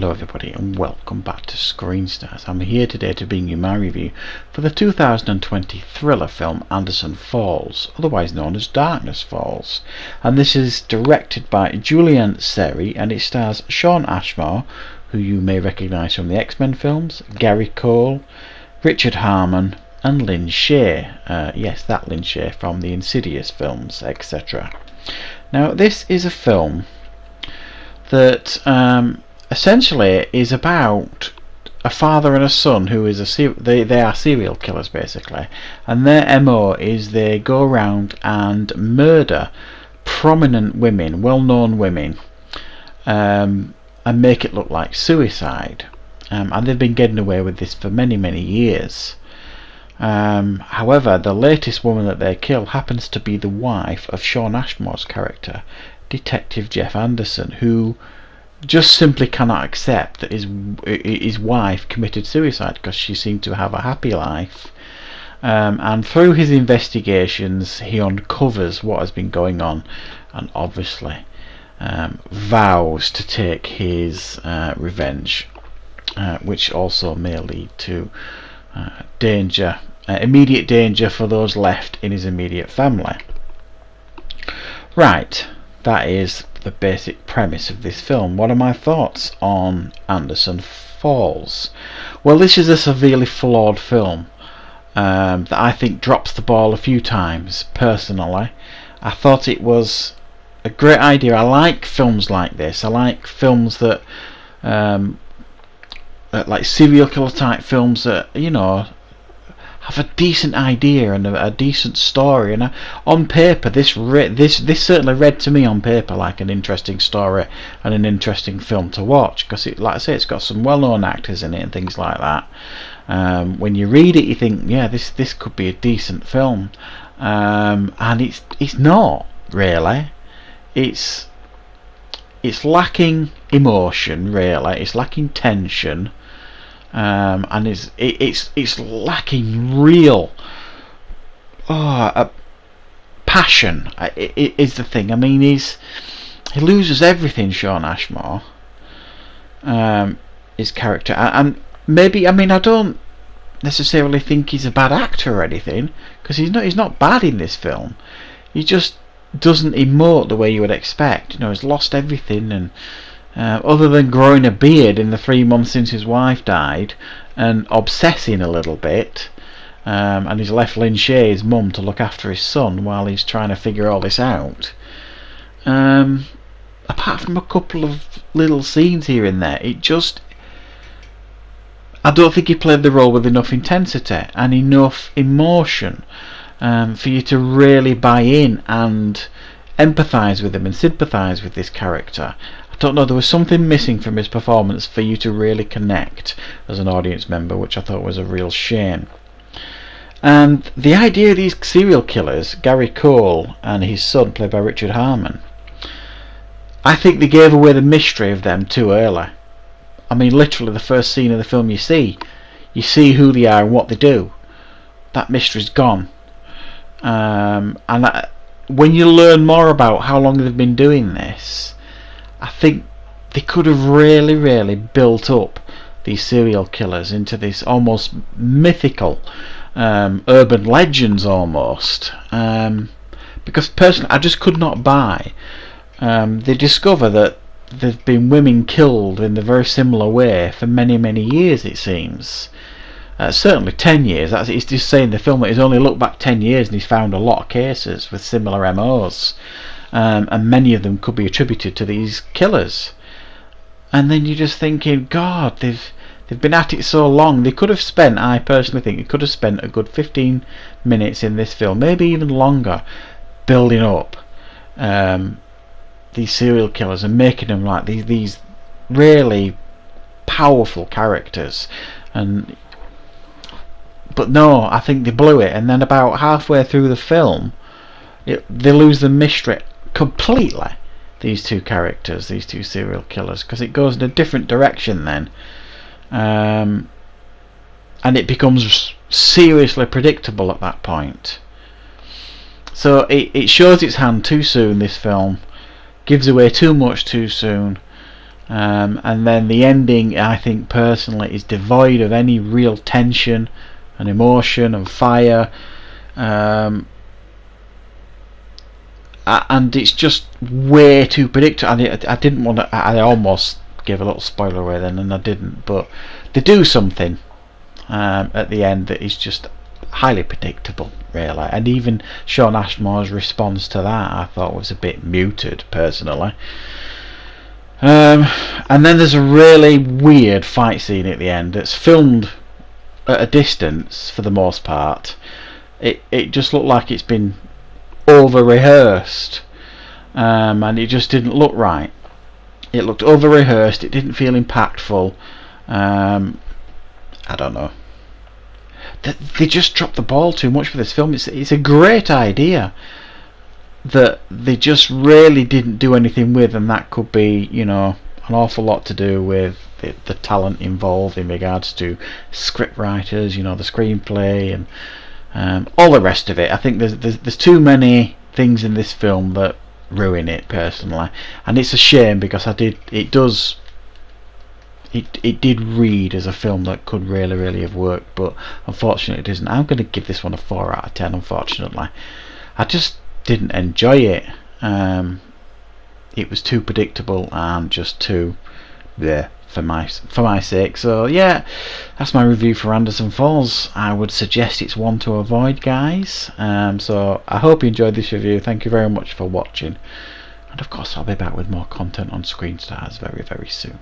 Hello everybody and welcome back to Screen Stars. I'm here today to bring you my review for the 2020 thriller film Anderson Falls, otherwise known as Darkness Falls. And this is directed by Julian Siri and it stars Shawn Ashmore, who you may recognise from the X-Men films, Gary Cole, Richard Harmon and Lynn Shay. Yes, that Lynn Shay from the Insidious films, etc. Now this is a film that essentially is about a father and a son who is they are serial killers basically, and their MO is they go around and murder prominent women, well-known women, and make it look like suicide, and they've been getting away with this for many years. However, the latest woman that they kill happens to be the wife of Shawn Ashmore's character, Detective Jeff Anderson, who just simply cannot accept that his wife committed suicide because she seemed to have a happy life. And through his investigations he uncovers what has been going on and obviously vows to take his revenge, which also may lead to immediate danger for those left in his immediate family. Right, that is the basic premise of this film. What are my thoughts on Anderson Falls? Well, this is a severely flawed film that I think drops the ball a few times. Personally, I thought it was a great idea. I like films like this. I like films that like serial killer type films that, you know, have a decent idea and a decent story, and on paper this certainly read to me on paper like an interesting story and an interesting film to watch, because like I say, it's got some well-known actors in it and things like that. When you read it you think, yeah, this could be a decent film, and it's not really. It's lacking emotion, really. It's lacking tension. And it's lacking real passion. It is the thing. I mean, he loses everything, Shawn Ashmore, his character, and maybe, I mean, I don't necessarily think he's a bad actor or anything, because he's not bad in this film. He just doesn't emote the way you would expect. You know, he's lost everything, and other than growing a beard in the 3 months since his wife died and obsessing a little bit, and he's left Lynn Shay, his mum, to look after his son while he's trying to figure all this out. Apart from a couple of little scenes here and there, I don't think he played the role with enough intensity and enough emotion for you to really buy in and empathise with him and sympathise with this character. I don't know, there was something missing from his performance for you to really connect as an audience member, which I thought was a real shame. And the idea of these serial killers, Gary Cole and his son, played by Richard Harmon, I think they gave away the mystery of them too early. I mean, literally the first scene of the film you see who they are and what they do. That mystery's gone. When you learn more about how long they've been doing this, I think they could have really built up these serial killers into this almost mythical urban legends almost, because personally I just could not buy. They discover that there've been women killed in the very similar way for many years, it seems. Certainly 10 years. He's just saying the film that he's only looked back 10 years and he's found a lot of cases with similar MOs, and many of them could be attributed to these killers. And then you're just thinking, God, they've been at it so long. They could have spent, I personally think, a good 15 minutes in this film, maybe even longer, building up these serial killers and making them like these really powerful characters. But no, I think they blew it, and then about halfway through the film they lose the mystery completely, these two characters, these two serial killers, because it goes in a different direction then, and it becomes seriously predictable at that point. So it shows its hand too soon, this film, gives away too much too soon, And then the ending, I think personally, is devoid of any real tension and emotion and fire, and it's just way too predictable. I didn't want to. I almost gave a little spoiler away then, and I didn't. But they do something at the end that is just highly predictable, really. And even Shawn Ashmore's response to that, I thought was a bit muted, personally. And then there's a really weird fight scene at the end. It's filmed at a distance for the most part. It just looked like it's been over rehearsed, and it just didn't look right. It looked over rehearsed. It didn't feel impactful. I don't know. They just dropped the ball too much for this film. It's a great idea that they just really didn't do anything with, and that could be, you know, an awful lot to do with the talent involved in regards to script writers, you know, the screenplay and all the rest of it. I think there's too many things in this film that ruin it, personally, and it's a shame because it did read as a film that could really have worked, but unfortunately it doesn't. I'm going to give this one a 4 out of 10. Unfortunately, I just didn't enjoy it. It was too predictable and just too there for my sake. So yeah, that's my review for Anderson Falls. I would suggest it's one to avoid, guys. So I hope you enjoyed this review. Thank you very much for watching, and of course I'll be back with more content on Screen Stars very soon.